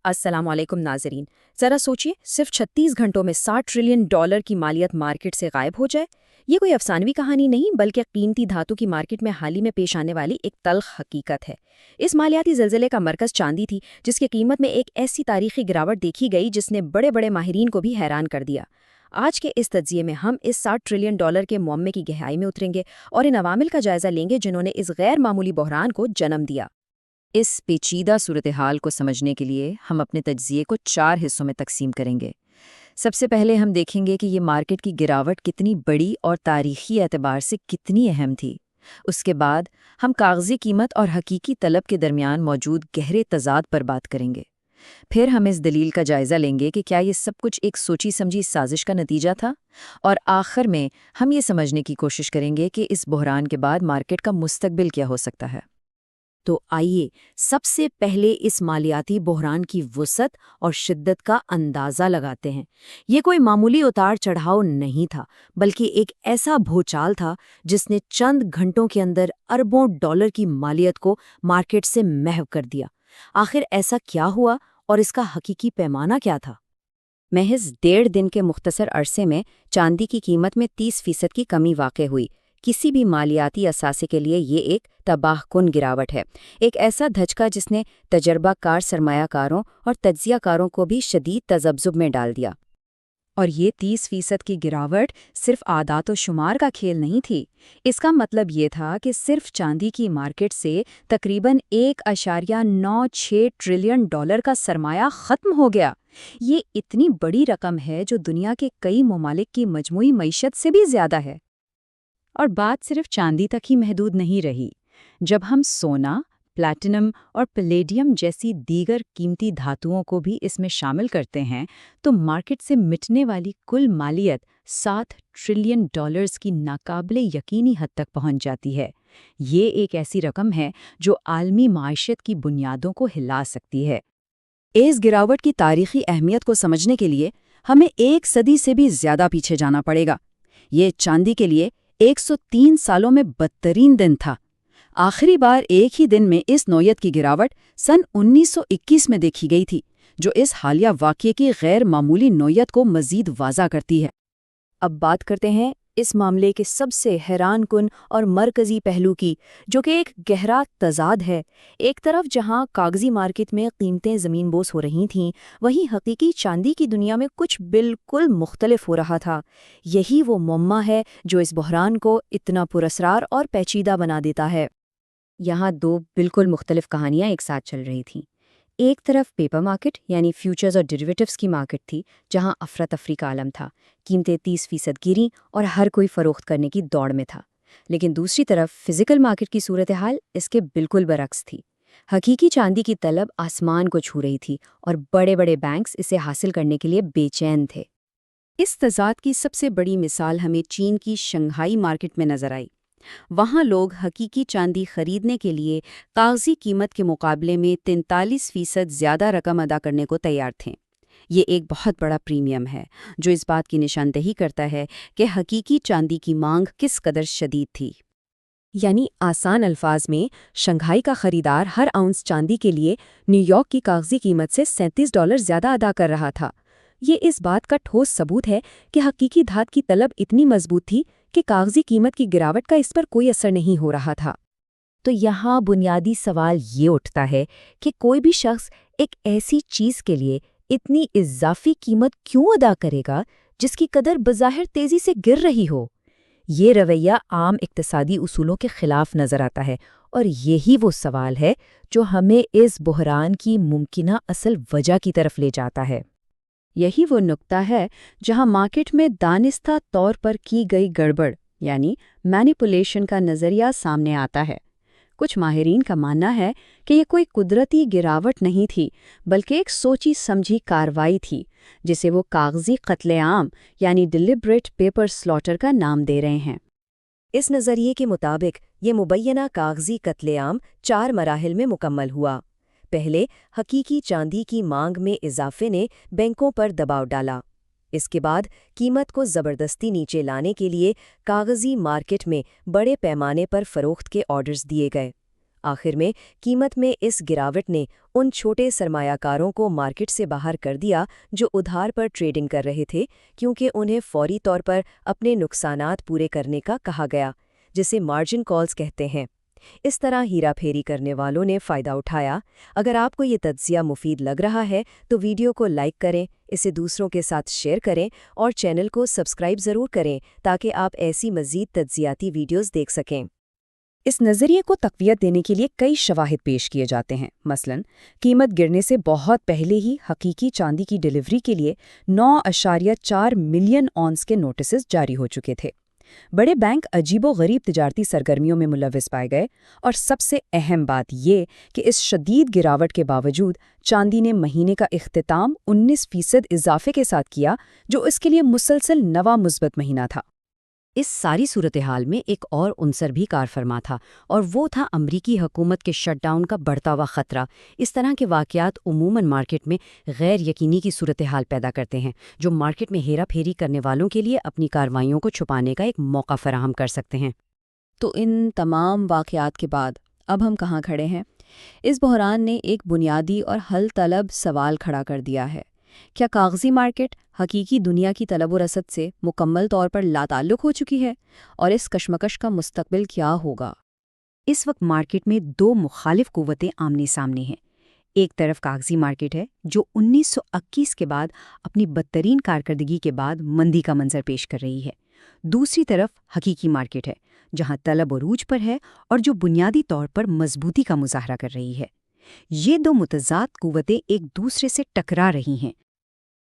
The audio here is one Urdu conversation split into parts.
السلام علیکم ناظرین، ذرا سوچئے صرف 36 گھنٹوں میں $60 ٹریلین کی مالیت مارکیٹ سے غائب ہو جائے۔ یہ کوئی افسانوی کہانی نہیں بلکہ قیمتی دھاتوں کی مارکیٹ میں حال ہی میں پیش آنے والی ایک تلخ حقیقت ہے۔ اس مالیاتی زلزلے کا مرکز چاندی تھی، جس کی قیمت میں ایک ایسی تاریخی گراوٹ دیکھی گئی جس نے بڑے بڑے ماہرین کو بھی حیران کر دیا۔ آج کے اس تجزیے میں ہم اس $60 ٹریلین کے معمے کی گہرائی میں اتریں گے اور ان عوامل کا جائزہ لیں گے جنہوں نے اس غیر معمولی بحران کو جنم دیا۔ اس پیچیدہ صورتحال کو سمجھنے کے لیے ہم اپنے تجزیے کو 4 حصوں میں تقسیم کریں گے۔ سب سے پہلے ہم دیکھیں گے کہ یہ مارکیٹ کی گراوٹ کتنی بڑی اور تاریخی اعتبار سے کتنی اہم تھی۔ اس کے بعد ہم کاغذی قیمت اور حقیقی طلب کے درمیان موجود گہرے تضاد پر بات کریں گے۔ پھر ہم اس دلیل کا جائزہ لیں گے کہ کیا یہ سب کچھ ایک سوچی سمجھی سازش کا نتیجہ تھا، اور آخر میں ہم یہ سمجھنے کی کوشش کریں گے کہ اس بحران کے بعد مارکیٹ کا مستقبل کیا ہو سکتا ہے۔ تو آئیے سب سے پہلے اس مالیاتی بحران کی وسعت اور شدت کا اندازہ لگاتے ہیں۔ یہ کوئی معمولی اتار چڑھاؤ نہیں تھا، بلکہ ایک ایسا بھوچال تھا جس نے چند گھنٹوں کے اندر اربوں ڈالر کی مالیت کو مارکیٹ سے محو کر دیا۔ آخر ایسا کیا ہوا اور اس کا حقیقی پیمانہ کیا تھا؟ محض 1.5 دن کے مختصر عرصے میں چاندی کی قیمت میں 30% کی کمی واقع ہوئی۔ کسی بھی مالیاتی اثاثے کے لیے یہ ایک تباہ کن گراوٹ ہے، ایک ایسا دھچکا جس نے تجربہ کار سرمایہ کاروں اور تجزیہ کاروں کو بھی شدید تذبذب میں ڈال دیا۔ اور یہ 30% کی گراوٹ صرف اعداد و شمار کا کھیل نہیں تھی۔ اس کا مطلب یہ تھا کہ صرف چاندی کی مارکیٹ سے تقریباً $1.96 ٹریلین کا سرمایہ ختم ہو گیا۔ یہ اتنی بڑی رقم ہے جو دنیا کے کئی ممالک کی مجموعی معیشت سے بھی زیادہ ہے۔ اور بات صرف چاندی تک ہی محدود نہیں رہی۔ جب ہم سونا، پلیٹینم اور پلیڈیم جیسی دیگر قیمتی دھاتوؤں کو بھی اس میں شامل کرتے ہیں تو مارکیٹ سے مٹنے والی کل مالیت $7 ٹریلین کی ناقابل یقینی حد تک پہنچ جاتی ہے۔ یہ ایک ایسی رقم ہے جو عالمی معیشت کی بنیادوں کو ہلا سکتی ہے۔ اس گراوٹ کی تاریخی اہمیت کو سمجھنے کے لیے ہمیں 1 صدی سے بھی زیادہ پیچھے جانا پڑے گا۔ یہ چاندی کے لیے 103 سالوں میں بدترین دن تھا۔ آخری بار ایک ہی دن میں اس نوعیت کی گراوٹ سن 1921 میں دیکھی گئی تھی، جو اس حالیہ واقعے کی غیر معمولی نوعیت کو مزید واضح کرتی ہے۔ اب بات کرتے ہیں اس معاملے کے سب سے حیران کن اور مرکزی پہلو کی، جو کہ ایک گہرا تضاد ہے۔ ایک طرف جہاں کاغذی مارکیٹ میں قیمتیں زمین بوس ہو رہی تھیں، وہیں حقیقی چاندی کی دنیا میں کچھ بالکل مختلف ہو رہا تھا۔ یہی وہ معمہ ہے جو اس بحران کو اتنا پراسرار اور پیچیدہ بنا دیتا ہے۔ یہاں 2 بالکل مختلف کہانیاں ایک ساتھ چل رہی تھیں۔ ایک طرف پیپر مارکیٹ یعنی فیوچرز اور ڈیریویٹیوز کی مارکیٹ تھی، جہاں افراتفری کا عالم تھا، قیمتیں 30% گریں اور ہر کوئی فروخت کرنے کی دوڑ میں تھا۔ لیکن دوسری طرف فزیکل مارکیٹ کی صورتحال اس کے بالکل برعکس تھی۔ حقیقی چاندی کی طلب آسمان کو چھو رہی تھی اور بڑے بڑے بینکس اسے حاصل کرنے کے لیے بے چین تھے۔ اس تضاد کی سب سے بڑی مثال ہمیں چین کی شنگھائی مارکیٹ میں نظر آئی۔ وہاں لوگ حقیقی چاندی خریدنے کے لیے کاغذی قیمت کے مقابلے میں 43% زیادہ رقم ادا کرنے کو تیار تھے۔ یہ ایک بہت بڑا پریمیم ہے جو اس بات کی نشاندہی کرتا ہے کہ حقیقی چاندی کی مانگ کس قدر شدید تھی۔ یعنی آسان الفاظ میں شنگھائی کا خریدار ہر اونس چاندی کے لیے نیو یارک کی کاغذی قیمت سے $37 زیادہ ادا کر رہا تھا۔ یہ اس بات کا ٹھوس ثبوت ہے کہ حقیقی دھات کی طلب اتنی مضبوط تھی کہ کاغذی قیمت کی گراوٹ کا اس پر کوئی اثر نہیں ہو رہا تھا۔ تو یہاں بنیادی سوال یہ اٹھتا ہے کہ کوئی بھی شخص ایک ایسی چیز کے لیے اتنی اضافی قیمت کیوں ادا کرے گا جس کی قدر بظاہر تیزی سے گر رہی ہو؟ یہ رویہ عام اقتصادی اصولوں کے خلاف نظر آتا ہے، اور یہی وہ سوال ہے جو ہمیں اس بحران کی ممکنہ اصل وجہ کی طرف لے جاتا ہے۔ یہی وہ نقطہ ہے جہاں مارکیٹ میں دانستہ طور پر کی گئی گڑبڑ یعنی مینیپولیشن کا نظریہ سامنے آتا ہے۔ کچھ ماہرین کا ماننا ہے کہ یہ کوئی قدرتی گراوٹ نہیں تھی، بلکہ ایک سوچی سمجھی کارروائی تھی، جسے وہ کاغذی قتل عام یعنی ڈیلیبریٹ پیپر سلاٹر کا نام دے رہے ہیں۔ اس نظریے کے مطابق یہ مبینہ کاغذی قتل عام 4 مراحل میں مکمل ہوا۔ پہلے، حقیقی چاندی کی مانگ میں اضافے نے بینکوں پر دباؤ ڈالا۔ اس کے بعد قیمت کو زبردستی نیچے لانے کے لیے کاغذی مارکیٹ میں بڑے پیمانے پر فروخت کے آرڈرز دیے گئے۔ آخر میں قیمت میں اس گراوٹ نے ان چھوٹے سرمایہ کاروں کو مارکیٹ سے باہر کر دیا جو ادھار پر ٹریڈنگ کر رہے تھے، کیونکہ انہیں فوری طور پر اپنے نقصانات پورے کرنے کا کہا گیا، جسے مارجن کالز کہتے ہیں۔ اس طرح ہیرا پھیری کرنے والوں نے فائدہ اٹھایا۔ اگر آپ کو یہ تجزیہ مفید لگ رہا ہے تو ویڈیو کو لائک کریں، اسے دوسروں کے ساتھ شیئر کریں اور چینل کو سبسکرائب ضرور کریں تاکہ آپ ایسی مزید تجزیاتی ویڈیوز دیکھ سکیں۔ اس نظریے کو تقویت دینے کے لیے کئی شواہد پیش کیے جاتے ہیں۔ مثلاً قیمت گرنے سے بہت پہلے ہی حقیقی چاندی کی ڈیلیوری کے لیے 9.4 ملین اونس کے نوٹسز جاری ہو چکے تھے۔ بڑے بینک عجیب و غریب تجارتی سرگرمیوں میں ملوث پائے گئے، اور سب سے اہم بات یہ کہ اس شدید گراوٹ کے باوجود چاندی نے مہینے کا اختتام 19% اضافے کے ساتھ کیا، جو اس کے لیے مسلسل نواں مثبت مہینہ تھا۔ اس ساری صورتحال میں ایک اور عنصر بھی کار فرما تھا، اور وہ تھا امریکی حکومت کے شٹ ڈاؤن کا بڑھتا ہوا خطرہ۔ اس طرح کے واقعات عموماً مارکیٹ میں غیر یقینی کی صورتحال پیدا کرتے ہیں، جو مارکیٹ میں ہیرا پھیری کرنے والوں کے لیے اپنی کارروائیوں کو چھپانے کا ایک موقع فراہم کر سکتے ہیں۔ تو ان تمام واقعات کے بعد اب ہم کہاں کھڑے ہیں؟ اس بحران نے ایک بنیادی اور حل طلب سوال کھڑا کر دیا ہے۔ کیا کاغذی مارکیٹ حقیقی دنیا کی طلب و رسد سے مکمل طور پر لاتعلق ہو چکی ہے؟ اور اس کشمکش کا مستقبل کیا ہوگا؟ اس وقت مارکیٹ میں دو مخالف قوتیں آمنے سامنے ہیں۔ ایک طرف کاغذی مارکیٹ ہے جو 1921 کے بعد اپنی بدترین کارکردگی کے بعد مندی کا منظر پیش کر رہی ہے۔ دوسری طرف حقیقی مارکیٹ ہے جہاں طلب عروج پر ہے اور جو بنیادی طور پر مضبوطی کا مظاہرہ کر رہی ہے۔ یہ دو متضاد قوتیں ایک دوسرے سے ٹکرا رہی ہیں،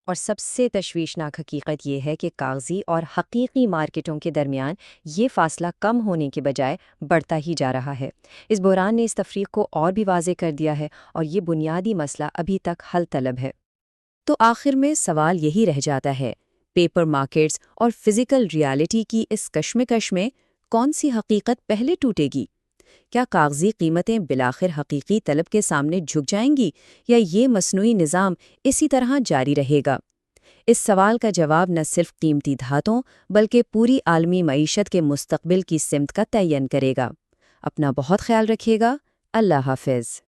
اور سب سے تشویشناک حقیقت یہ ہے کہ کاغذی اور حقیقی مارکیٹوں کے درمیان یہ فاصلہ کم ہونے کے بجائے بڑھتا ہی جا رہا ہے۔ اس بحران نے اس تفریق کو اور بھی واضح کر دیا ہے، اور یہ بنیادی مسئلہ ابھی تک حل طلب ہے۔ تو آخر میں سوال یہی رہ جاتا ہے، پیپر مارکیٹس اور فزیکل ریالٹی کی اس کشمکش میں کون سی حقیقت پہلے ٹوٹے گی؟ کیا کاغذی قیمتیں بالآخر حقیقی طلب کے سامنے جھک جائیں گی، یا یہ مصنوعی نظام اسی طرح جاری رہے گا؟ اس سوال کا جواب نہ صرف قیمتی دھاتوں بلکہ پوری عالمی معیشت کے مستقبل کی سمت کا تعین کرے گا۔ اپنا بہت خیال رکھیے گا۔ اللہ حافظ۔